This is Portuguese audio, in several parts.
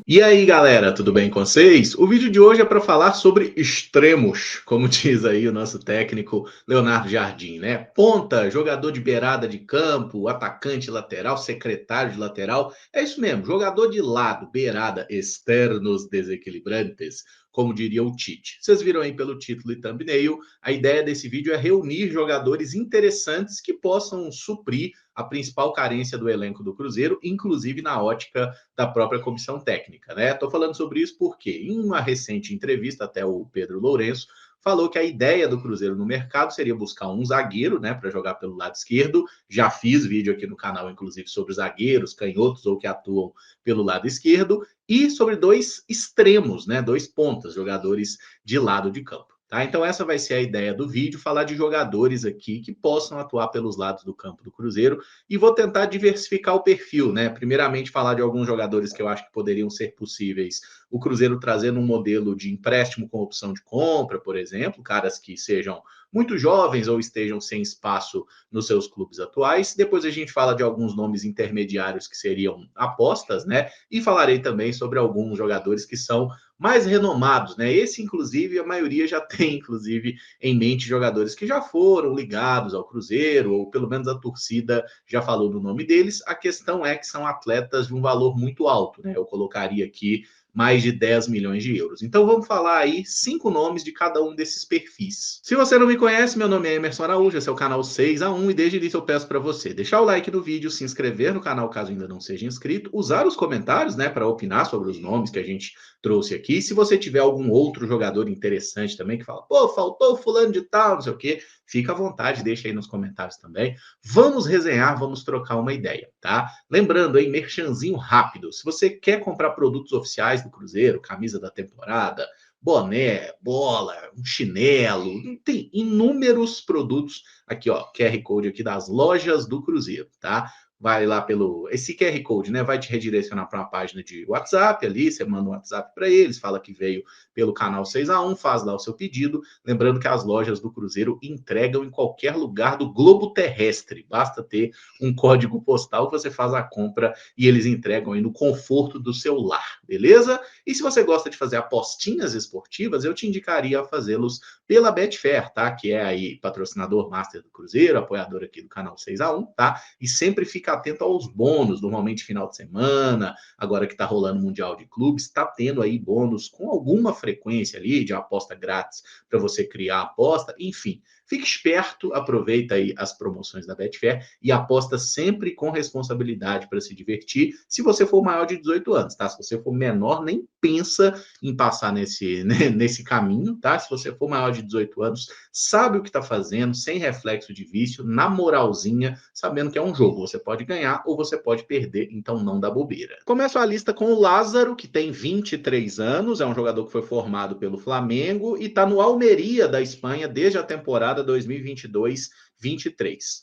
E aí, galera, tudo bem com vocês? O vídeo de hoje é para falar sobre extremos, como diz aí o nosso técnico Leonardo Jardim, né? Ponta, jogador de beirada de campo, atacante lateral, secretário de lateral. É isso mesmo, jogador de lado, beirada, externos desequilibrantes, como diria o Tite. Vocês viram aí pelo título e thumbnail, a ideia desse vídeo é reunir jogadores interessantes que possam suprir a principal carência do elenco do Cruzeiro, inclusive na ótica da própria comissão técnica, né? Estou falando sobre isso porque, em uma recente entrevista, até o Pedro Lourenço falou que a ideia do Cruzeiro no mercado seria buscar um zagueiro, né, para jogar pelo lado esquerdo. Já fiz vídeo aqui no canal, inclusive, sobre zagueiros, canhotos ou que atuam pelo lado esquerdo, e sobre dois extremos, né, dois pontas, jogadores de lado de campo. Tá? Então, essa vai ser a ideia do vídeo, falar de jogadores aqui que possam atuar pelos lados do campo do Cruzeiro e vou tentar diversificar o perfil, né? Primeiramente, falar de alguns jogadores que eu acho que poderiam ser possíveis. O Cruzeiro trazendo um modelo de empréstimo com opção de compra, por exemplo, caras que sejam muito jovens ou estejam sem espaço nos seus clubes atuais. Depois a gente fala de alguns nomes intermediários que seriam apostas, né? E falarei também sobre alguns jogadores que são mais renomados, né? Esse, inclusive, a maioria já tem, inclusive, em mente jogadores que já foram ligados ao Cruzeiro, ou pelo menos a torcida já falou do nome deles. A questão é que são atletas de um valor muito alto, né? Eu colocaria aqui mais de 10 milhões de euros. Então vamos falar aí 5 nomes de cada um desses perfis. Se você não me conhece, meu nome é Emerson Araújo, esse é o canal 6x1 e desde o início eu peço para você deixar o like no vídeo, se inscrever no canal caso ainda não seja inscrito, usar os comentários, né, para opinar sobre os nomes que a gente trouxe aqui. Se você tiver algum outro jogador interessante também que fala, pô, faltou fulano de tal, não sei o quê, fica à vontade, deixa aí nos comentários também. Vamos resenhar, vamos trocar uma ideia, tá? Lembrando aí, merchanzinho rápido. Se você quer comprar produtos oficiais do Cruzeiro, camisa da temporada, boné, bola, um chinelo, tem inúmeros produtos aqui, ó, QR Code aqui das lojas do Cruzeiro, tá? Vai lá pelo esse QR Code, né? Vai te redirecionar para uma página de WhatsApp ali, você manda um WhatsApp para eles, fala que veio pelo canal 6x1, faz lá o seu pedido. Lembrando que as lojas do Cruzeiro entregam em qualquer lugar do globo terrestre. Basta ter um código postal que você faz a compra e eles entregam aí no conforto do seu lar, beleza? E se você gosta de fazer apostinhas esportivas, eu te indicaria a fazê-los pela Betfair, tá? Que é aí patrocinador master do Cruzeiro, apoiador aqui do canal 6x1, tá? E sempre fica atento aos bônus, normalmente final de semana, agora que tá rolando o Mundial de Clubes, tá tendo aí bônus com alguma frequência ali de aposta grátis para você criar a aposta, enfim. Fique esperto, aproveita aí as promoções da Betfair e aposta sempre com responsabilidade para se divertir, se você for maior de 18 anos, tá? Se você for menor, nem pensa em passar nesse caminho, tá? Se você for maior de 18 anos, sabe o que está fazendo, sem reflexo de vício, na moralzinha, sabendo que é um jogo. Você pode ganhar ou você pode perder, então não dá bobeira. Começo a lista com o Lázaro, que tem 23 anos, é um jogador que foi formado pelo Flamengo e está no Almeria da Espanha desde a temporada 2022-23.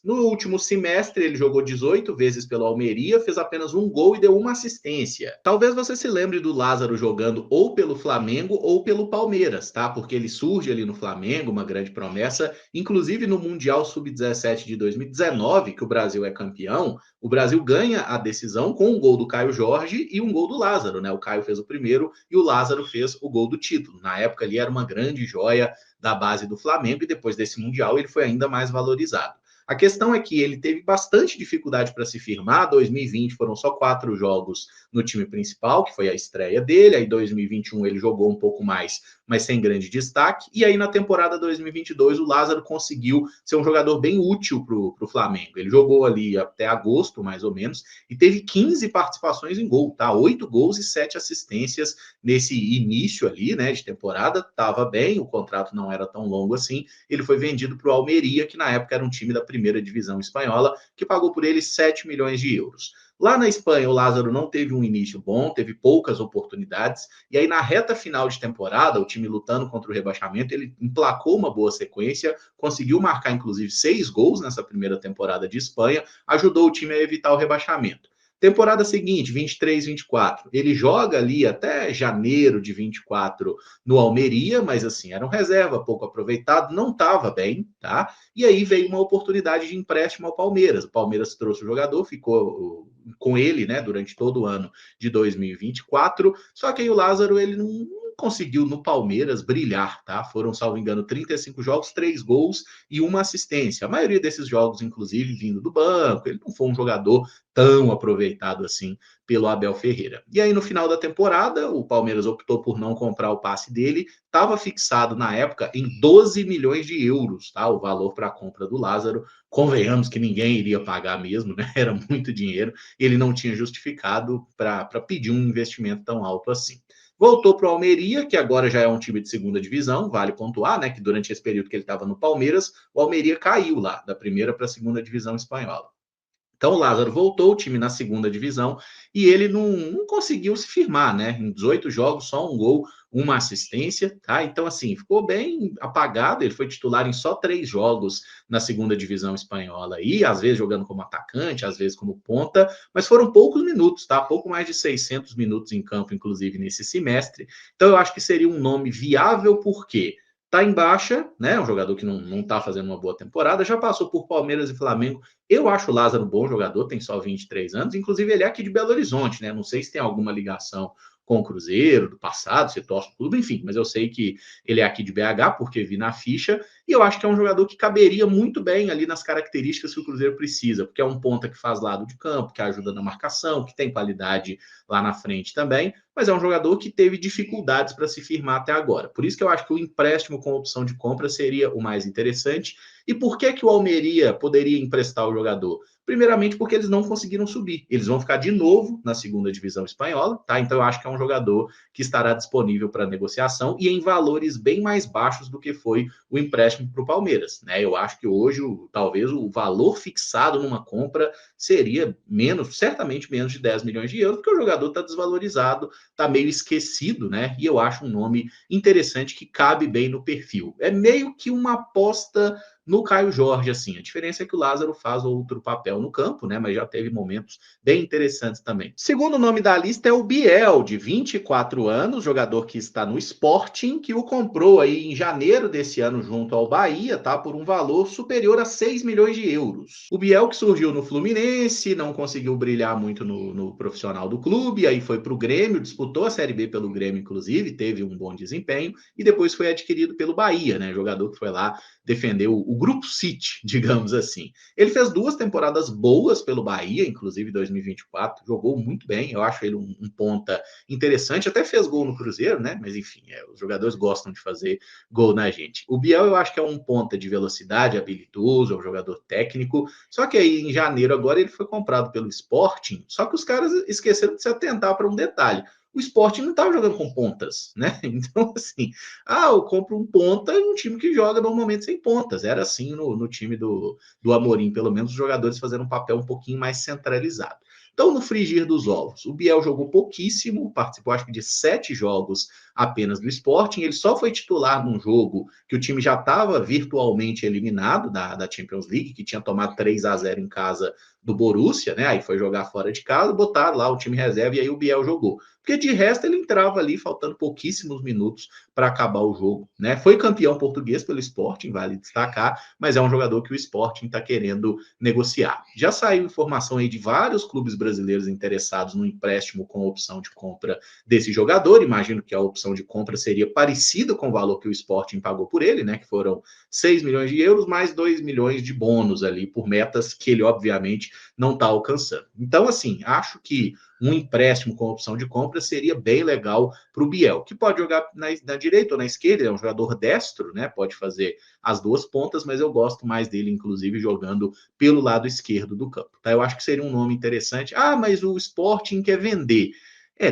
No último semestre, ele jogou 18 vezes pelo Almeria, fez apenas um gol e deu uma assistência. Talvez você se lembre do Lázaro jogando ou pelo Flamengo ou pelo Palmeiras, tá? Porque ele surge ali no Flamengo, uma grande promessa, inclusive no Mundial Sub-17 de 2019, que o Brasil é campeão, o Brasil ganha a decisão com um gol do Caio Jorge e um gol do Lázaro, né? O Caio fez o primeiro e o Lázaro fez o gol do título. Na época ali era uma grande joia da base do Flamengo e depois desse Mundial ele foi ainda mais valorizado. A questão é que ele teve bastante dificuldade para se firmar. 2020 foram só 4 jogos no time principal, que foi a estreia dele. Aí 2021 ele jogou um pouco mais, mas sem grande destaque. E aí na temporada 2022 o Lázaro conseguiu ser um jogador bem útil para o Flamengo. Ele jogou ali até agosto, mais ou menos, e teve 15 participações em gol, tá? 8 gols e 7 assistências nesse início ali, né, de temporada. Tava bem, o contrato não era tão longo assim. Ele foi vendido para o Almeria, que na época era um time da primeira divisão espanhola, que pagou por ele 7 milhões de euros. Lá na Espanha, o Lázaro não teve um início bom, teve poucas oportunidades, e aí na reta final de temporada, o time lutando contra o rebaixamento, ele emplacou uma boa sequência, conseguiu marcar inclusive 6 gols nessa primeira temporada de Espanha, ajudou o time a evitar o rebaixamento. Temporada seguinte, 23, 24, ele joga ali até janeiro de 24 no Almeria, mas assim, era um reserva, pouco aproveitado, não estava bem, tá? E aí veio uma oportunidade de empréstimo ao Palmeiras. O Palmeiras trouxe o jogador, ficou com ele, né, durante todo o ano de 2024, só que aí o Lázaro, ele não conseguiu no Palmeiras brilhar, tá? Foram, salvo engano, 35 jogos, 3 gols e uma assistência. A maioria desses jogos, inclusive, vindo do banco. Ele não foi um jogador tão aproveitado assim pelo Abel Ferreira. E aí, no final da temporada, o Palmeiras optou por não comprar o passe dele, estava fixado na época em 12 milhões de euros, tá? O valor para a compra do Lázaro. Convenhamos que ninguém iria pagar mesmo, né? Era muito dinheiro. Ele não tinha justificado para pedir um investimento tão alto assim. Voltou para o Almeria, que agora já é um time de segunda divisão, vale pontuar, né? Que durante esse período que ele estava no Palmeiras, o Almeria caiu lá, da primeira para a segunda divisão espanhola. Então o Lázaro voltou, o time na segunda divisão, e ele não conseguiu se firmar, né? Em 18 jogos, só um gol, uma assistência, tá? Então, assim, ficou bem apagado. Ele foi titular em só 3 jogos na segunda divisão espanhola aí, às vezes jogando como atacante, às vezes como ponta, mas foram poucos minutos, tá? Pouco mais de 600 minutos em campo, inclusive, nesse semestre. Então, eu acho que seria um nome viável, porque tá em baixa, né? Um jogador que não tá fazendo uma boa temporada, já passou por Palmeiras e Flamengo. Eu acho o Lázaro um bom jogador, tem só 23 anos, inclusive ele é aqui de Belo Horizonte, né? Não sei se tem alguma ligação com o Cruzeiro do passado, se torce o clube, enfim, mas eu sei que ele é aqui de BH, porque vi na ficha, e eu acho que é um jogador que caberia muito bem ali nas características que o Cruzeiro precisa, porque é um ponta que faz lado de campo, que ajuda na marcação, que tem qualidade lá na frente também, mas é um jogador que teve dificuldades para se firmar até agora. Por isso que eu acho que o empréstimo com opção de compra seria o mais interessante. E por que que o Almeria poderia emprestar o jogador? Primeiramente porque eles não conseguiram subir. Eles vão ficar de novo na segunda divisão espanhola, tá? Então eu acho que é um jogador que estará disponível para negociação e em valores bem mais baixos do que foi o empréstimo para o Palmeiras, né? Eu acho que hoje talvez o valor fixado numa compra seria menos, certamente menos de 10 milhões de euros, porque o jogador está desvalorizado, está meio esquecido, né? E eu acho um nome interessante que cabe bem no perfil. É meio que uma aposta no Caio Jorge, assim. A diferença é que o Lázaro faz outro papel no campo, né? Mas já teve momentos bem interessantes também. Segundo nome da lista é o Biel, de 24 anos, jogador que está no Sporting, que o comprou aí em janeiro desse ano junto ao Bahia, tá? Por um valor superior a 6 milhões de euros. O Biel que surgiu no Fluminense, não conseguiu brilhar muito no profissional do clube, aí foi para o Grêmio, disputou a Série B pelo Grêmio, inclusive, teve um bom desempenho, e depois foi adquirido pelo Bahia, né? Jogador que foi lá defender o Grupo City, digamos assim. Ele fez 2 temporadas boas pelo Bahia, inclusive 2024, jogou muito bem, eu acho ele um ponta interessante, até fez gol no Cruzeiro, né? Mas enfim, os jogadores gostam de fazer gol na gente. O Biel eu acho que é um ponta de velocidade, habilidoso, é um jogador técnico, só que aí em janeiro agora ele foi comprado pelo Sporting, só que os caras esqueceram de se atentar para um detalhe. O Sporting não estava jogando com pontas, né? Então, assim, eu compro um ponta em um time que joga normalmente sem pontas. Era assim no time do Amorim, pelo menos os jogadores fazendo um papel um pouquinho mais centralizado. Então, no frigir dos ovos, o Biel jogou pouquíssimo, participou acho que de 7 jogos apenas do Sporting. Ele só foi titular num jogo que o time já estava virtualmente eliminado da Champions League, que tinha tomado 3-0 em casa do Borussia, né? Aí foi jogar fora de casa, botaram lá o time reserva e aí o Biel jogou. Porque de resto ele entrava ali faltando pouquíssimos minutos para acabar o jogo, né? Foi campeão português pelo Sporting, vale destacar, mas é um jogador que o Sporting está querendo negociar. Já saiu informação aí de vários clubes brasileiros interessados no empréstimo com opção de compra desse jogador. Imagino que a opção de compra seria parecida com o valor que o Sporting pagou por ele, né? Que foram 6 milhões de euros mais 2 milhões de bônus ali por metas que ele, obviamente, não está alcançando. Então, assim, acho que um empréstimo com opção de compra seria bem legal para o Biel, que pode jogar na direita ou na esquerda, é um jogador destro, né? Pode fazer as duas pontas, mas eu gosto mais dele, inclusive, jogando pelo lado esquerdo do campo. Tá? Eu acho que seria um nome interessante. Mas o Sporting quer vender.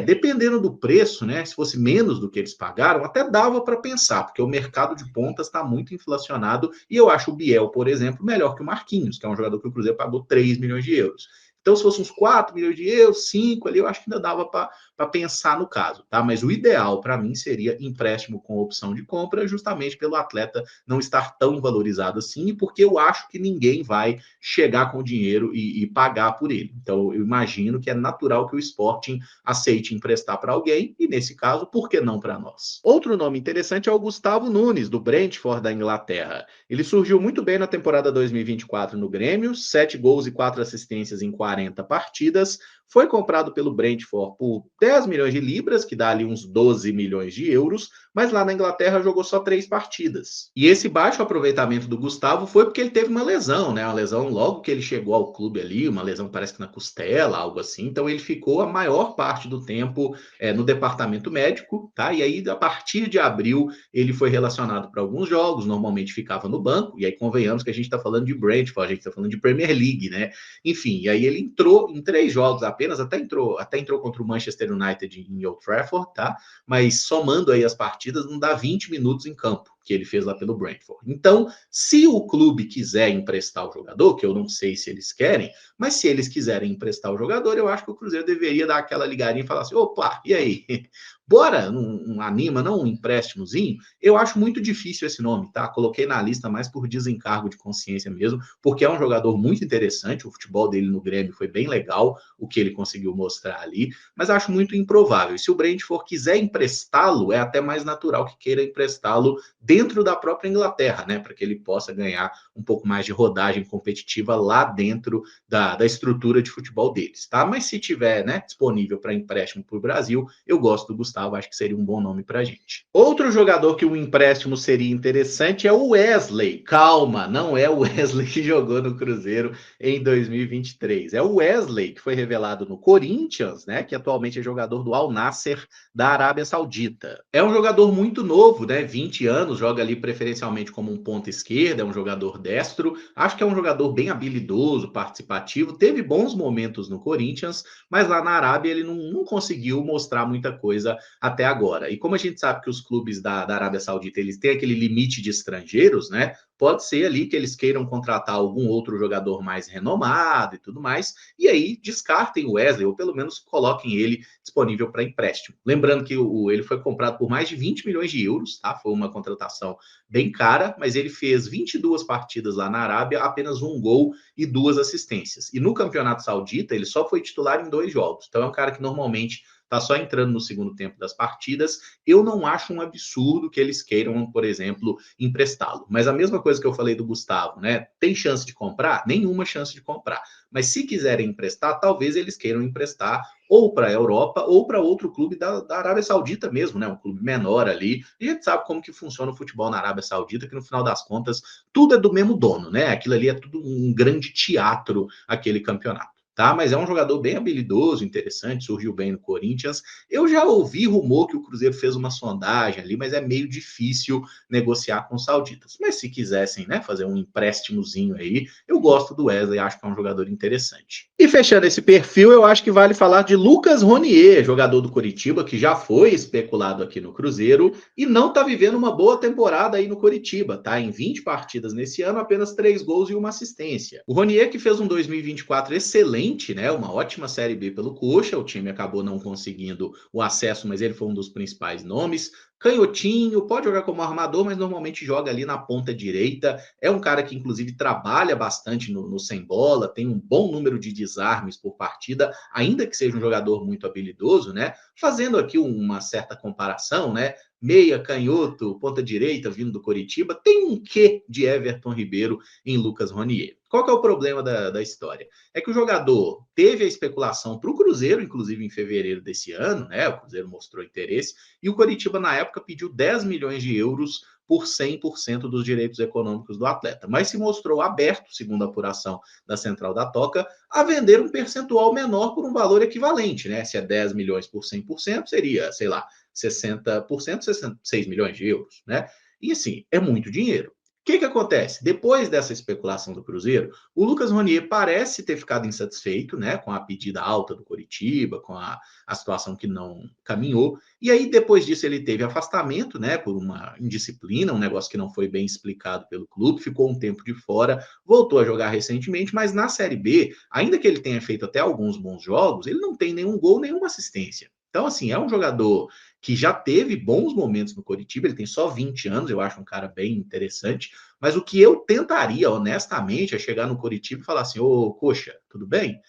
Dependendo do preço, né? Se fosse menos do que eles pagaram, até dava para pensar, porque o mercado de pontas está muito inflacionado e eu acho o Biel, por exemplo, melhor que o Marquinhos, que é um jogador que o Cruzeiro pagou 3 milhões de euros. Então, se fosse uns 4 milhões de euros, 5 ali, eu acho que ainda dava para para pensar no caso, tá? Mas o ideal para mim seria empréstimo com opção de compra, justamente pelo atleta não estar tão valorizado assim, e porque eu acho que ninguém vai chegar com o dinheiro e pagar por ele. Então, eu imagino que é natural que o Sporting aceite emprestar para alguém, e nesse caso, por que não para nós? Outro nome interessante é o Gustavo Nunes, do Brentford da Inglaterra. Ele surgiu muito bem na temporada 2024 no Grêmio, 7 gols e 4 assistências em 40 partidas, foi comprado pelo Brentford por 10 milhões de libras, que dá ali uns 12 milhões de euros, mas lá na Inglaterra jogou só 3 partidas. E esse baixo aproveitamento do Gustavo foi porque ele teve uma lesão, né? Uma lesão logo que ele chegou ao clube ali, uma lesão parece que na costela, algo assim. Então ele ficou a maior parte do tempo no departamento médico, tá? E aí, a partir de abril, ele foi relacionado para alguns jogos, normalmente ficava no banco, e aí convenhamos que a gente está falando de Brentford, a gente está falando de Premier League, né? Enfim, e aí ele entrou em 3 jogos apenas, até entrou contra o Manchester United em Old Trafford, tá? Mas somando aí as partidas, não dá 20 minutos em campo que ele fez lá pelo Brentford. Então, se o clube quiser emprestar o jogador, que eu não sei se eles querem, mas se eles quiserem emprestar o jogador, eu acho que o Cruzeiro deveria dar aquela ligadinha e falar assim, opa, e aí? Bora, um anima, não um empréstimozinho? Eu acho muito difícil esse nome, tá? Coloquei na lista mais por desencargo de consciência mesmo, porque é um jogador muito interessante, o futebol dele no Grêmio foi bem legal, o que ele conseguiu mostrar ali, mas acho muito improvável. E se o Brentford quiser emprestá-lo, é até mais natural que queira emprestá-lo dentro da própria Inglaterra, né? Para que ele possa ganhar um pouco mais de rodagem competitiva lá dentro da estrutura de futebol deles, tá? Mas se tiver, né, disponível para empréstimo para o Brasil, eu gosto do Gustavo, acho que seria um bom nome para a gente. Outro jogador que o empréstimo seria interessante é o Wesley. Calma, não é o Wesley que jogou no Cruzeiro em 2023. É o Wesley que foi revelado no Corinthians, né, que atualmente é jogador do Al Nassr da Arábia Saudita. É um jogador muito novo, né, 20 anos, joga ali preferencialmente como um ponta esquerda, é um jogador destro. Acho que é um jogador bem habilidoso, participativo, teve bons momentos no Corinthians, mas lá na Arábia ele não conseguiu mostrar muita coisa até agora. E como a gente sabe que os clubes da Arábia Saudita eles têm aquele limite de estrangeiros, né? Pode ser ali que eles queiram contratar algum outro jogador mais renomado e tudo mais, e aí descartem o Wesley, ou pelo menos coloquem ele disponível para empréstimo. Lembrando que ele foi comprado por mais de 20 milhões de euros, tá? Foi uma contratação bem cara, mas ele fez 22 partidas lá na Arábia, apenas um gol e 2 assistências. E no Campeonato Saudita, ele só foi titular em 2 jogos. Então é um cara que normalmente está só entrando no segundo tempo das partidas. Eu não acho um absurdo que eles queiram, por exemplo, emprestá-lo. Mas a mesma coisa que eu falei do Gustavo, né? Tem chance de comprar? Nenhuma chance de comprar. Mas se quiserem emprestar, talvez eles queiram emprestar ou para a Europa ou para outro clube da Arábia Saudita mesmo, né? Um clube menor ali. E a gente sabe como que funciona o futebol na Arábia Saudita, que no final das contas tudo é do mesmo dono, né? Aquilo ali é tudo um grande teatro, aquele campeonato. Tá? Mas é um jogador bem habilidoso, interessante, surgiu bem no Corinthians. Eu já ouvi rumor que o Cruzeiro fez uma sondagem ali, mas é meio difícil negociar com os sauditas. Mas se quisessem, né, fazer um empréstimozinho aí, eu gosto do Wesley, acho que é um jogador interessante. E fechando esse perfil, eu acho que vale falar de Lucas Ronier, jogador do Coritiba, que já foi especulado aqui no Cruzeiro e não está vivendo uma boa temporada aí no Coritiba, tá? Em 20 partidas nesse ano, apenas 3 gols e uma assistência. O Ronier que fez um 2024 excelente, né? Uma ótima Série B pelo Coxa, o time acabou não conseguindo o acesso, mas ele foi um dos principais nomes. Canhotinho, pode jogar como armador, mas normalmente joga ali na ponta direita. É um cara que, inclusive, trabalha bastante no sem bola, tem um bom número de desarmes por partida, ainda que seja um jogador muito habilidoso, né? Fazendo aqui uma certa comparação, né? Meia, canhoto, ponta direita, vindo do Coritiba, tem um quê de Everton Ribeiro em Lucas Ronier. Qual que é o problema da história? É que o jogador teve a especulação para o Cruzeiro, inclusive em fevereiro desse ano, né? O Cruzeiro mostrou interesse, e o Coritiba, na época, pediu 10 milhões de euros por 100% dos direitos econômicos do atleta, mas se mostrou aberto, segundo a apuração da Central da Toca, a vender um percentual menor por um valor equivalente, né? Se é 10 milhões por 100%, seria, sei lá, 60%, 66 milhões de euros, né? E assim, é muito dinheiro. O que acontece? Depois dessa especulação do Cruzeiro, o Lucas Ronier parece ter ficado insatisfeito, né, com a pedida alta do Coritiba, com a situação que não caminhou, e aí depois disso ele teve afastamento, né, por uma indisciplina, um negócio que não foi bem explicado pelo clube, ficou um tempo de fora, voltou a jogar recentemente, mas na Série B, ainda que ele tenha feito até alguns bons jogos, ele não tem nenhum gol, nenhuma assistência. Então, assim, é um jogador que já teve bons momentos no Coritiba, ele tem só 20 anos, eu acho um cara bem interessante, mas o que eu tentaria, honestamente, é chegar no Coritiba e falar assim, ô, coxa, tudo bem?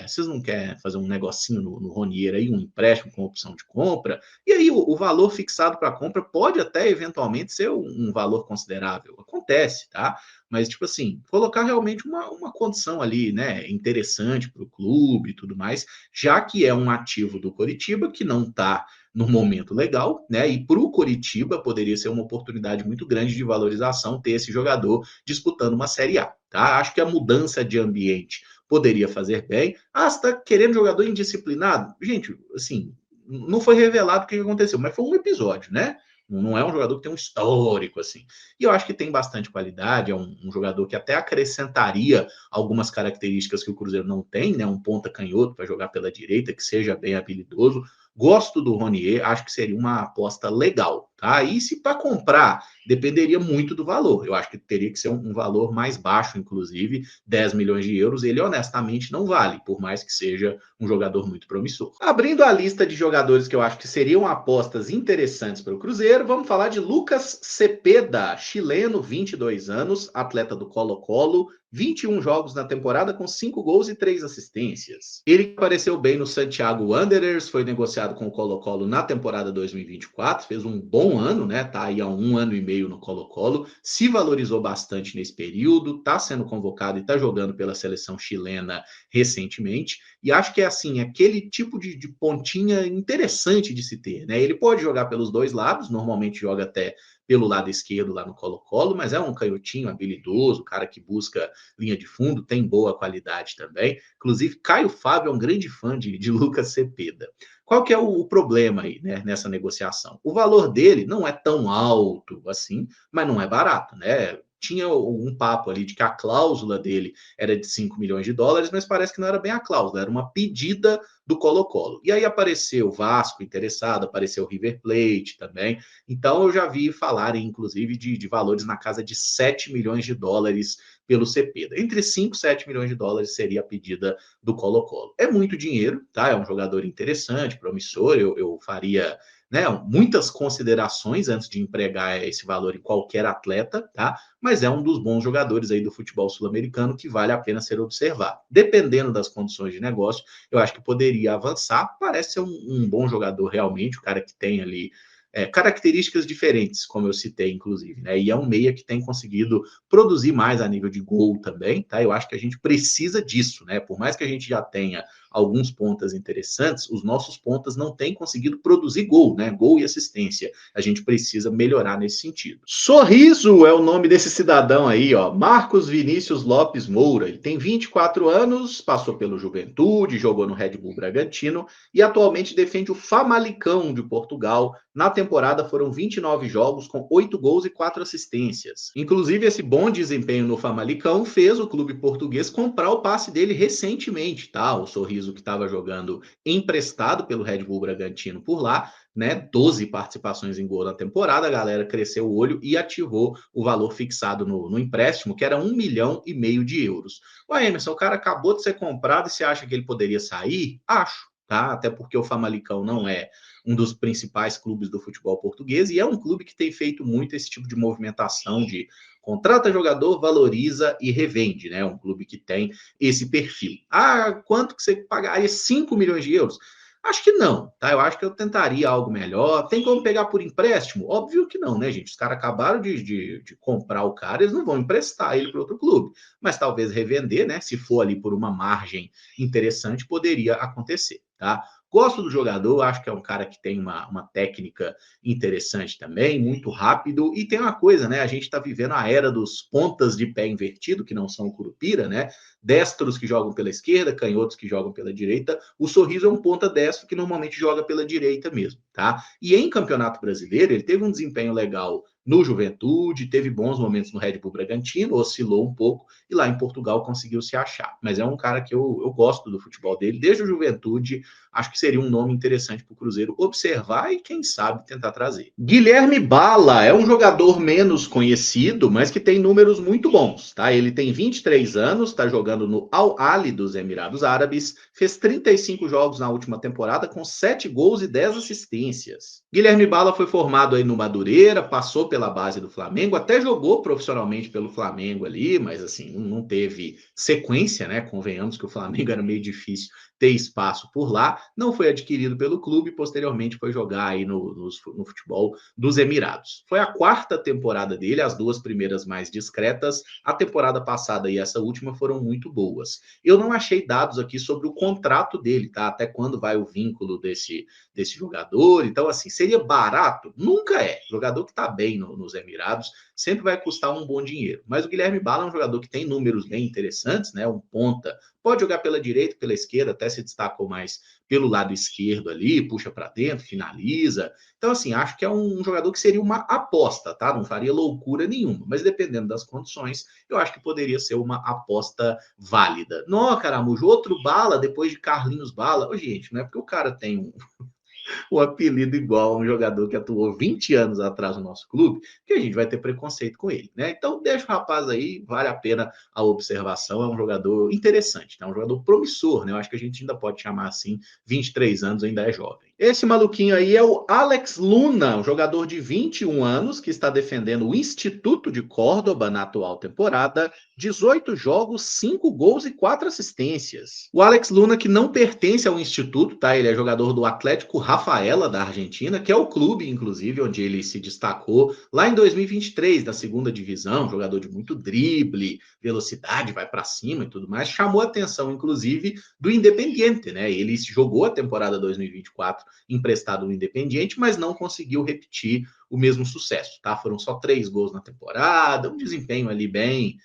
Vocês não querem fazer um negocinho no Ronier aí, um empréstimo com opção de compra? E aí o valor fixado para a compra pode até eventualmente ser um valor considerável. Acontece, tá? Mas, tipo assim, colocar realmente uma condição ali, né, interessante para o clube e tudo mais, já que é um ativo do Coritiba que não está no momento legal, né? E para o Coritiba poderia ser uma oportunidade muito grande de valorização ter esse jogador disputando uma Série A, tá? Acho que a mudança de ambiente poderia fazer bem. Ah, você está querendo jogador indisciplinado? Gente, assim, não foi revelado o que aconteceu, mas foi um episódio, né? Não é um jogador que tem um histórico, assim. E eu acho que tem bastante qualidade, é um jogador que até acrescentaria algumas características que o Cruzeiro não tem, né? Um ponta canhoto para jogar pela direita, que seja bem habilidoso. Gosto do Ronier, acho que seria uma aposta legal, tá? E se para comprar, dependeria muito do valor. Eu acho que teria que ser um valor mais baixo, inclusive, 10 milhões de euros, ele honestamente não vale, por mais que seja um jogador muito promissor. Abrindo a lista de jogadores que eu acho que seriam apostas interessantes para o Cruzeiro, vamos falar de Lucas Cepeda, chileno, 22 anos, atleta do Colo-Colo, 21 jogos na temporada com 5 gols e 3 assistências. Ele apareceu bem no Santiago Wanderers, foi negociado com o Colo-Colo na temporada 2024, fez um bom ano, né? Tá aí há 1 ano e meio no Colo-Colo, se valorizou bastante nesse período, tá sendo convocado e tá jogando pela seleção chilena recentemente, e acho que é assim, aquele tipo de pontinha interessante de se ter, né? Ele pode jogar pelos dois lados, normalmente joga até pelo lado esquerdo lá no Colo-Colo, mas é um canhotinho habilidoso, cara que busca linha de fundo, tem boa qualidade também. Inclusive, Caio Fábio é um grande fã de Lucas Cepeda. Qual que é o problema aí, né, nessa negociação? O valor dele não é tão alto assim, mas não é barato, né? Tinha um papo ali de que a cláusula dele era de 5 milhões de dólares, mas parece que não era bem a cláusula, era uma pedida do Colo-Colo. E aí apareceu o Vasco interessado, apareceu o River Plate também. Então eu já vi falarem, inclusive, de valores na casa de 7 milhões de dólares pelo Cepeda. Entre 5 e 7 milhões de dólares seria a pedida do Colo-Colo. É muito dinheiro, tá? É um jogador interessante, promissor, eu faria, né, muitas considerações antes de empregar esse valor em qualquer atleta, tá? Mas é um dos bons jogadores aí do futebol sul-americano que vale a pena ser observado. Dependendo das condições de negócio, eu acho que poderia avançar. Parece ser um bom jogador realmente, o cara que tem ali características diferentes, como eu citei, inclusive, né? E é um meia que tem conseguido produzir mais a nível de gol também, tá? Eu acho que a gente precisa disso, né? Por mais que a gente já tenha alguns pontas interessantes, os nossos pontas não têm conseguido produzir gol, né? Gol e assistência. A gente precisa melhorar nesse sentido. Sorriso é o nome desse cidadão aí, ó. Marcos Vinícius Lopes Moura. Ele tem 24 anos, passou pelo Juventude, jogou no Red Bull Bragantino e atualmente defende o Famalicão de Portugal. Na temporada foram 29 jogos com 8 gols e 4 assistências. Inclusive, esse bom desempenho no Famalicão fez o clube português comprar o passe dele recentemente, tá? O Sorriso que estava jogando emprestado pelo Red Bull Bragantino por lá, né? 12 participações em gol na temporada, a galera cresceu o olho e ativou o valor fixado no empréstimo, que era 1,5 milhão de euros. Ué, Emerson, o cara acabou de ser comprado e você acha que ele poderia sair? Acho, tá? Até porque o Famalicão não é um dos principais clubes do futebol português e é um clube que tem feito muito esse tipo de movimentação de contrata jogador, valoriza e revende, né? Um clube que tem esse perfil. Ah, quanto que você pagaria? 5 milhões de euros? Acho que não, tá? Eu acho que eu tentaria algo melhor. Tem como pegar por empréstimo? Óbvio que não, né, gente? Os caras acabaram de comprar o cara, eles não vão emprestar ele para outro clube. Mas talvez revender, né? Se for ali por uma margem interessante, poderia acontecer, tá? Gosto do jogador, acho que é um cara que tem uma técnica interessante também, muito rápido. E tem uma coisa, né? A gente está vivendo a era dos pontas de pé invertido, que não são o Curupira, né? Destros que jogam pela esquerda, canhotos que jogam pela direita. O Sorriso é um ponta destro que normalmente joga pela direita mesmo, tá? E em Campeonato Brasileiro, ele teve um desempenho legal no Juventude, teve bons momentos no Red Bull Bragantino, oscilou um pouco e lá em Portugal conseguiu se achar. Mas é um cara que eu gosto do futebol dele, desde o Juventude, acho que seria um nome interessante para o Cruzeiro observar e, quem sabe, tentar trazer. Guilherme Bala é um jogador menos conhecido, mas que tem números muito bons, tá? Ele tem 23 anos, está jogando jogando no Al Ahly dos Emirados Árabes, fez 35 jogos na última temporada com 7 gols e 10 assistências. Guilherme Bala foi formado aí no Madureira, passou pela base do Flamengo, até jogou profissionalmente pelo Flamengo ali, mas assim, não teve sequência, né? Convenhamos que o Flamengo era meio difícil ter espaço por lá, não foi adquirido pelo clube, posteriormente foi jogar aí no futebol dos Emirados. Foi a 4ª temporada dele, as 2 primeiras mais discretas, a temporada passada e essa última foram muito boas. Eu não achei dados aqui sobre o contrato dele, tá? Até quando vai o vínculo desse jogador, então assim, seria barato? Nunca é. O jogador que tá bem nos Emirados sempre vai custar um bom dinheiro, mas o Guilherme Bala é um jogador que tem números bem interessantes, né? Um ponta, pode jogar pela direita, pela esquerda, até se destacou mais pelo lado esquerdo ali, puxa para dentro, finaliza. Então, assim, acho que é um jogador que seria uma aposta, tá? Não faria loucura nenhuma, mas dependendo das condições, eu acho que poderia ser uma aposta válida. Não, Caramujo, outro Bala depois de Carlinhos Bala. Ô, gente, não é porque o cara tem o apelido igual a um jogador que atuou 20 anos atrás no nosso clube, que a gente vai ter preconceito com ele, né? Então deixa o rapaz aí, vale a pena a observação, é um jogador interessante, né? Um jogador promissor, né? Eu acho que a gente ainda pode chamar assim, 23 anos ainda é jovem. Esse maluquinho aí é o Alex Luna, um jogador de 21 anos que está defendendo o Instituto de Córdoba na atual temporada, 18 jogos, 5 gols e 4 assistências. O Alex Luna, que não pertence ao Instituto, tá? Ele é jogador do Atlético Rafaela, da Argentina, que é o clube, inclusive, onde ele se destacou lá em 2023, da segunda divisão, jogador de muito drible, velocidade, vai para cima e tudo mais. Chamou a atenção, inclusive, do Independiente, né? Ele jogou a temporada 2024 emprestado no Independiente, mas não conseguiu repetir o mesmo sucesso, tá? Foram só 3 gols na temporada, um desempenho ali bem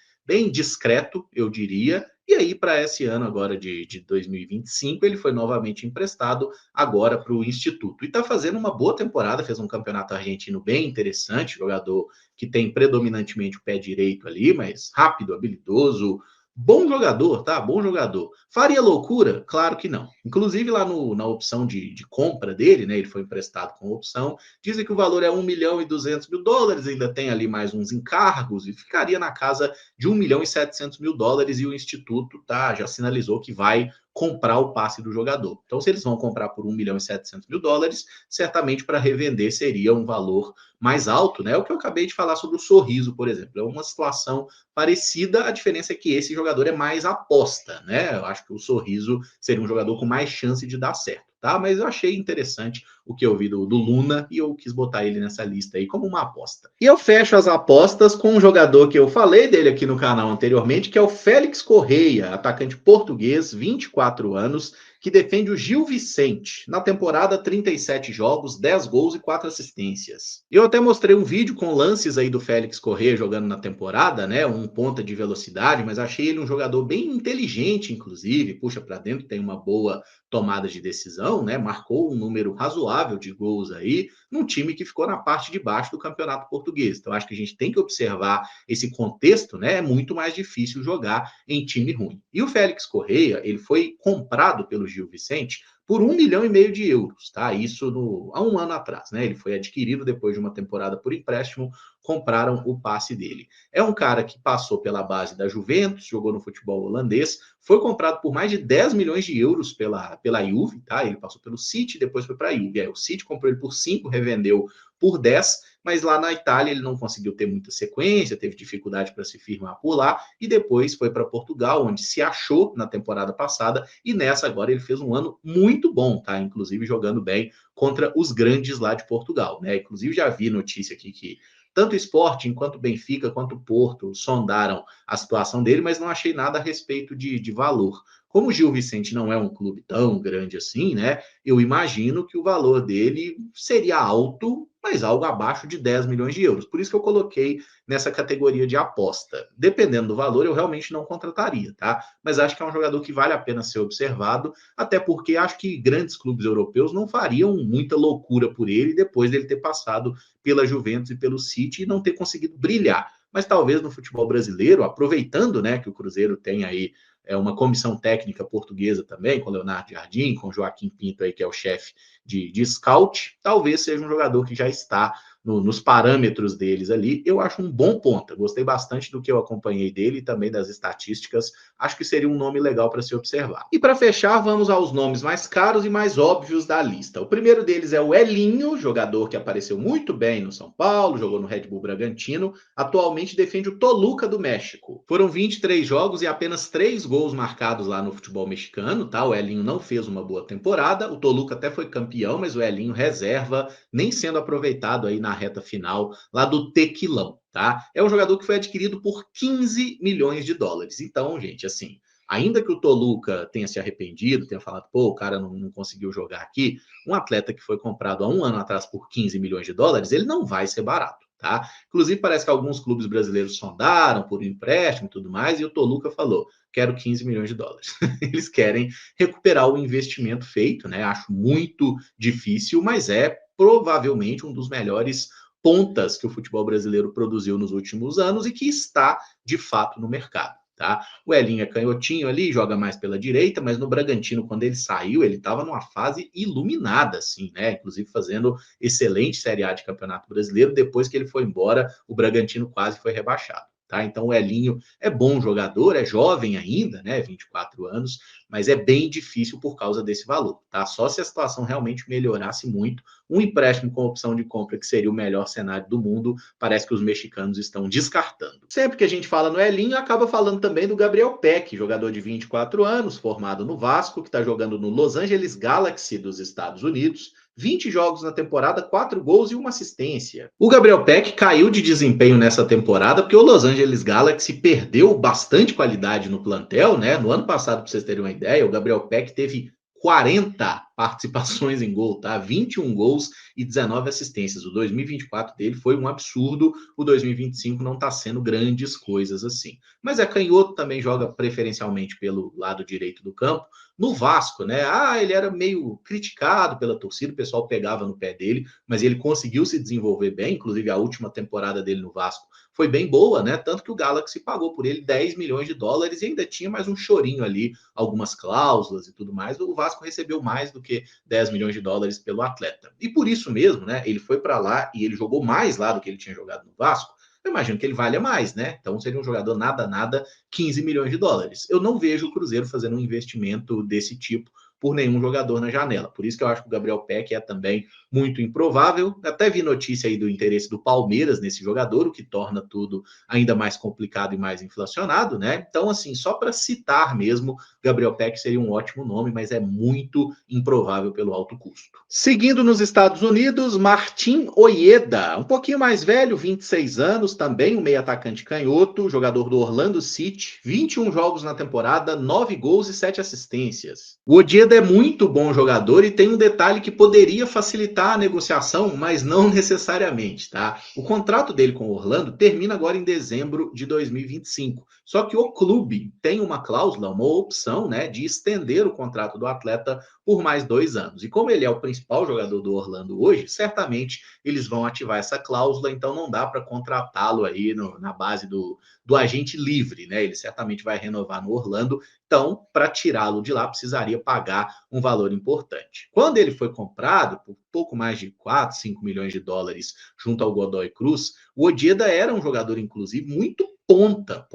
discreto, eu diria. E aí, para esse ano agora de 2025, ele foi novamente emprestado agora para o Instituto. E está fazendo uma boa temporada, fez um campeonato argentino bem interessante, jogador que tem predominantemente o pé direito ali, mas rápido, habilidoso, bom jogador, tá? Bom jogador. Faria loucura? Claro que não. Inclusive lá na opção de compra dele, né? Ele foi emprestado com opção. Dizem que o valor é 1 milhão e 200 mil dólares, ainda tem ali mais uns encargos e ficaria na casa de 1 milhão e 700 mil dólares e o Instituto tá, já sinalizou que vai comprar o passe do jogador. Então, se eles vão comprar por 1 milhão e 700 mil dólares, certamente para revender seria um valor mais alto, né? O que eu acabei de falar sobre o Sorriso, por exemplo. É uma situação parecida, a diferença é que esse jogador é mais aposta, né? Eu acho que o Sorriso seria um jogador com mais chance de dar certo, tá? Mas eu achei interessante o que eu vi do Luna e eu quis botar ele nessa lista aí como uma aposta. E eu fecho as apostas com um jogador que eu falei dele aqui no canal anteriormente, que é o Félix Correia, atacante português, 24 anos, que defende o Gil Vicente. Na temporada, 37 jogos, 10 gols e 4 assistências. Eu até mostrei um vídeo com lances aí do Félix Correia jogando na temporada, né? Um ponta de velocidade, mas achei ele um jogador bem inteligente, inclusive, puxa para dentro, tem uma boa tomada de decisão, né? Marcou um número razoável de gols aí, num time que ficou na parte de baixo do campeonato português. Então, acho que a gente tem que observar esse contexto, né? É muito mais difícil jogar em time ruim. E o Félix Correia, ele foi comprado pelo Gil Vicente por 1,5 milhão de euros, tá? Isso há um ano atrás, né? Ele foi adquirido depois de uma temporada por empréstimo, compraram o passe dele. É um cara que passou pela base da Juventus, jogou no futebol holandês, foi comprado por mais de 10 milhões de euros pela Juve, tá? Ele passou pelo City, depois foi para a Juve. Aí, o City comprou ele por 5, revendeu por 10, mas lá na Itália ele não conseguiu ter muita sequência, teve dificuldade para se firmar por lá, e depois foi para Portugal, onde se achou na temporada passada, e nessa agora ele fez um ano muito bom, tá? Inclusive jogando bem contra os grandes lá de Portugal, né? Inclusive já vi notícia aqui que tanto o Sporting, quanto o Benfica, quanto o Porto sondaram a situação dele, mas não achei nada a respeito de valor. Como o Gil Vicente não é um clube tão grande assim, né? Eu imagino que o valor dele seria alto, mas algo abaixo de 10 milhões de euros. Por isso que eu coloquei nessa categoria de aposta. Dependendo do valor, eu realmente não contrataria, tá? Mas acho que é um jogador que vale a pena ser observado, até porque acho que grandes clubes europeus não fariam muita loucura por ele depois dele ter passado pela Juventus e pelo City e não ter conseguido brilhar. Mas talvez no futebol brasileiro, aproveitando, né, que o Cruzeiro tem aí uma comissão técnica portuguesa também, com Leonardo Jardim, com Joaquim Pinto aí, que é o chefe de scout, talvez seja um jogador que já está nos parâmetros deles ali. Eu acho um bom ponta. Gostei bastante do que eu acompanhei dele e também das estatísticas. Acho que seria um nome legal para se observar. E para fechar, vamos aos nomes mais caros e mais óbvios da lista. O primeiro deles é o Elinho, jogador que apareceu muito bem no São Paulo, jogou no Red Bull Bragantino, atualmente defende o Toluca do México. Foram 23 jogos e apenas 3 gols marcados lá no futebol mexicano, tá? O Elinho não fez uma boa temporada, o Toluca até foi campeão, mas o Elinho reserva, nem sendo aproveitado aí na reta final lá do Tequilão, tá? É um jogador que foi adquirido por 15 milhões de dólares. Então, gente, assim, ainda que o Toluca tenha se arrependido, tenha falado, pô, o cara não conseguiu jogar aqui, um atleta que foi comprado há um ano atrás por 15 milhões de dólares, ele não vai ser barato, tá? Inclusive, parece que alguns clubes brasileiros sondaram por um empréstimo e tudo mais, e o Toluca falou, quero 15 milhões de dólares. Eles querem recuperar o investimento feito, né? Acho muito difícil, mas é provavelmente um dos melhores pontas que o futebol brasileiro produziu nos últimos anos e que está, de fato, no mercado. Tá? O Elinho é canhotinho ali, joga mais pela direita, mas no Bragantino, quando ele saiu, ele estava numa fase iluminada, assim, né? Inclusive fazendo excelente Série A de Campeonato Brasileiro. Depois que ele foi embora, o Bragantino quase foi rebaixado. Tá? Então o Elinho é bom jogador, é jovem ainda, né? 24 anos, mas é bem difícil por causa desse valor. Tá? Só se a situação realmente melhorasse muito, um empréstimo com opção de compra, que seria o melhor cenário do mundo, parece que os mexicanos estão descartando. Sempre que a gente fala no Elinho, acaba falando também do Gabriel Peck, jogador de 24 anos, formado no Vasco, que está jogando no Los Angeles Galaxy dos Estados Unidos. 20 jogos na temporada, 4 gols e 1 assistência. O Gabriel Peck caiu de desempenho nessa temporada porque o Los Angeles Galaxy perdeu bastante qualidade no plantel, né? No ano passado, para vocês terem uma ideia, o Gabriel Peck teve 40 participações em gol, tá? 21 gols e 19 assistências. O 2024 dele foi um absurdo, o 2025 não tá sendo grandes coisas assim. Mas é canhoto, também joga preferencialmente pelo lado direito do campo. No Vasco, né? Ele era meio criticado pela torcida, o pessoal pegava no pé dele, mas ele conseguiu se desenvolver bem, inclusive a última temporada dele no Vasco foi bem boa, né? Tanto que o Galaxy pagou por ele 10 milhões de dólares e ainda tinha mais um chorinho ali, algumas cláusulas e tudo mais. O Vasco recebeu mais do que 10 milhões de dólares pelo atleta. E por isso mesmo, né? Ele foi para lá e ele jogou mais lá do que ele tinha jogado no Vasco. Eu imagino que ele valha mais, né? Então seria um jogador nada, 15 milhões de dólares. Eu não vejo o Cruzeiro fazendo um investimento desse tipo por nenhum jogador na janela. Por isso que eu acho que o Gabriel Peck é também muito improvável. Até vi notícia aí do interesse do Palmeiras nesse jogador, o que torna tudo ainda mais complicado e mais inflacionado, né? Então, assim, só para citar mesmo, Gabriel Peck seria um ótimo nome, mas é muito improvável pelo alto custo. Seguindo nos Estados Unidos, Martin Ojeda, um pouquinho mais velho, 26 anos, também um meio atacante canhoto, jogador do Orlando City, 21 jogos na temporada, 9 gols e 7 assistências. O Ojeda é muito bom jogador e tem um detalhe que poderia facilitar a negociação, mas não necessariamente, tá? O contrato dele com o Orlando termina agora em dezembro de 2025. Só que o clube tem uma cláusula, uma opção, né, de estender o contrato do atleta por mais 2 anos. E como ele é o principal jogador do Orlando hoje, certamente eles vão ativar essa cláusula, então não dá para contratá-lo aí na base do agente livre, né? Ele certamente vai renovar no Orlando, então, para tirá-lo de lá, precisaria pagar um valor importante. Quando ele foi comprado por pouco mais de 4, 5 milhões de dólares junto ao Godoy Cruz, o Ojeda era um jogador, inclusive, muito ponta,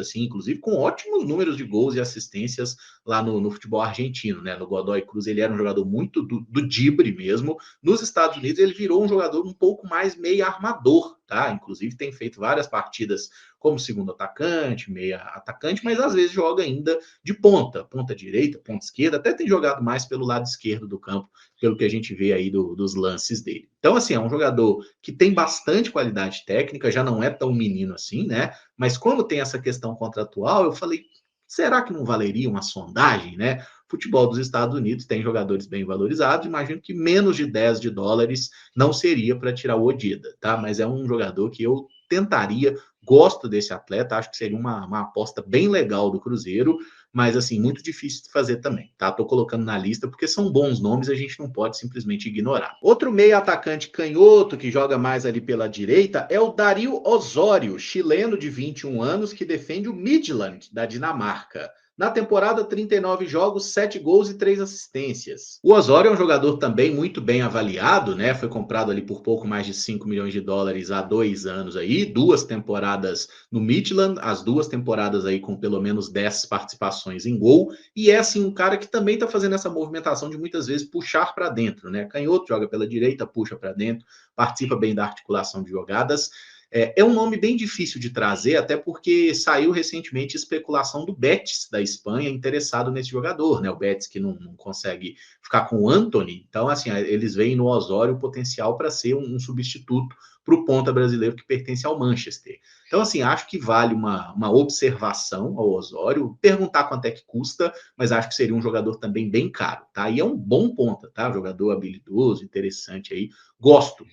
assim, inclusive com ótimos números de gols e assistências lá no futebol argentino, né? No Godoy Cruz ele era um jogador muito do drible mesmo. Nos Estados Unidos ele virou um jogador um pouco mais meio armador, tá? Inclusive tem feito várias partidas como segundo atacante, meia atacante, mas às vezes joga ainda de ponta direita, ponta esquerda, até tem jogado mais pelo lado esquerdo do campo, pelo que a gente vê aí dos lances dele. Então, assim, é um jogador que tem bastante qualidade técnica, já não é tão menino assim, né? Mas como tem essa questão contratual, eu falei, será que não valeria uma sondagem, né? Futebol dos Estados Unidos tem jogadores bem valorizados, imagino que menos de 10 de dólares não seria para tirar o Ojeda, tá? Mas é um jogador que eu tentaria, gosto desse atleta, acho que seria uma aposta bem legal do Cruzeiro, mas assim, muito difícil de fazer também, tá? Tô colocando na lista porque são bons nomes, a gente não pode simplesmente ignorar. Outro meio atacante canhoto que joga mais ali pela direita é o Dario Osório, chileno de 21 anos que defende o Midland da Dinamarca. Na temporada, 39 jogos, 7 gols e 3 assistências. O Osório é um jogador também muito bem avaliado, né? Foi comprado ali por pouco mais de 5 milhões de dólares há 2 anos aí, 2 temporadas no Midland, as 2 temporadas aí com pelo menos 10 participações em gol, e é assim um cara que também está fazendo essa movimentação de muitas vezes puxar para dentro, né? Canhoto joga pela direita, puxa para dentro, participa bem da articulação de jogadas. É um nome bem difícil de trazer, até porque saiu recentemente especulação do Betis da Espanha interessado nesse jogador, né? O Betis que não consegue ficar com o Antony, então assim, eles veem no Osório o potencial para ser um substituto para o ponta brasileiro que pertence ao Manchester. Então, assim, acho que vale uma observação ao Osório, perguntar quanto é que custa, mas acho que seria um jogador também bem caro, tá? E é um bom ponta, tá? Jogador habilidoso, interessante aí. Gosto,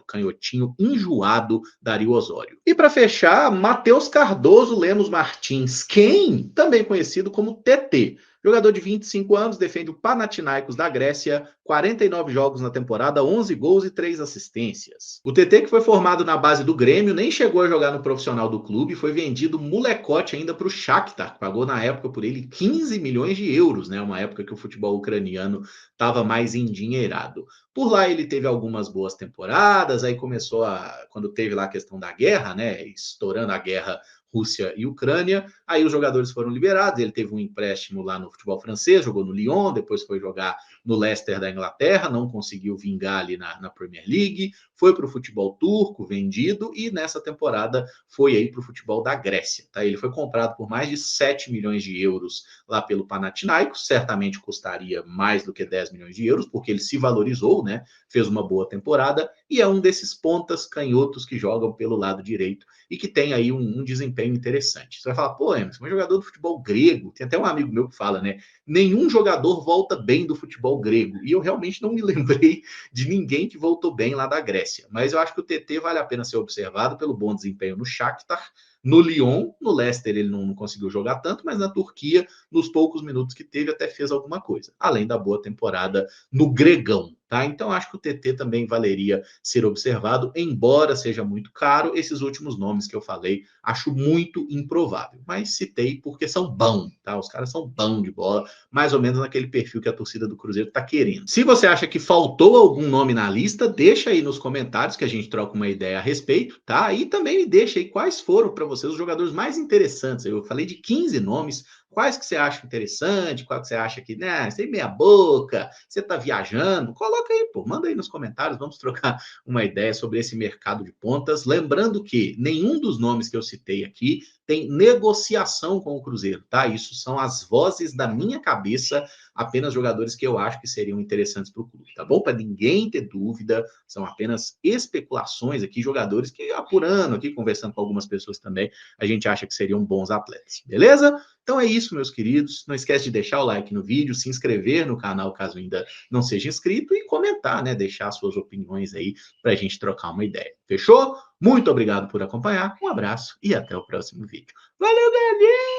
canhotinho enjoado, Dario Osório. E para fechar, Matheus Cardoso Lemos Martins, quem também conhecido como TT. Jogador de 25 anos, defende o Panathinaikos da Grécia, 49 jogos na temporada, 11 gols e 3 assistências. O TT, que foi formado na base do Grêmio, nem chegou a jogar no profissional do clube, foi vendido molecote ainda para o Shakhtar, que pagou na época por ele 15 milhões de euros, né? Uma época que o futebol ucraniano estava mais endinheirado. Por lá ele teve algumas boas temporadas, aí começou quando teve lá a questão da guerra, né? Estourando a guerra Rússia e Ucrânia, aí os jogadores foram liberados, ele teve um empréstimo lá no futebol francês, jogou no Lyon, depois foi jogar no Leicester da Inglaterra, não conseguiu vingar ali na Premier League, foi para o futebol turco, vendido, e nessa temporada foi aí para o futebol da Grécia. Tá? Ele foi comprado por mais de 7 milhões de euros lá pelo Panathinaikos, certamente custaria mais do que 10 milhões de euros, porque ele se valorizou, né? Fez uma boa temporada, e é um desses pontas canhotos que jogam pelo lado direito e que tem aí um desempenho interessante. Você vai falar, pô, Emerson, um jogador do futebol grego, tem até um amigo meu que fala, né? Nenhum jogador volta bem do futebol grego. E eu realmente não me lembrei de ninguém que voltou bem lá da Grécia. Mas eu acho que o TT vale a pena ser observado pelo bom desempenho no Shakhtar, no Lyon, no Leicester ele não conseguiu jogar tanto, mas na Turquia, nos poucos minutos que teve, até fez alguma coisa. Além da boa temporada no Gregão. Tá? Então, acho que o TT também valeria ser observado, embora seja muito caro. Esses últimos nomes que eu falei, acho muito improvável. Mas citei porque são bons, tá? Os caras são bons de bola, mais ou menos naquele perfil que a torcida do Cruzeiro está querendo. Se você acha que faltou algum nome na lista, deixa aí nos comentários que a gente troca uma ideia a respeito, tá? E também me deixa aí quais foram para vocês os jogadores mais interessantes. Eu falei de 15 nomes. Quais que você acha interessante? Qual que você acha que, né, você é meia boca, você tá viajando? Coloca aí, pô, manda aí nos comentários, vamos trocar uma ideia sobre esse mercado de pontas. Lembrando que nenhum dos nomes que eu citei aqui tem negociação com o Cruzeiro, tá? Isso são as vozes da minha cabeça, apenas jogadores que eu acho que seriam interessantes para o clube, tá bom? Para ninguém ter dúvida, são apenas especulações aqui, jogadores que apurando aqui, conversando com algumas pessoas também, a gente acha que seriam bons atletas, beleza? Então é isso, meus queridos. Não esquece de deixar o like no vídeo, se inscrever no canal caso ainda não seja inscrito e comentar, né? Deixar suas opiniões aí para a gente trocar uma ideia. Fechou? Muito obrigado por acompanhar, um abraço e até o próximo vídeo. Valeu, galera!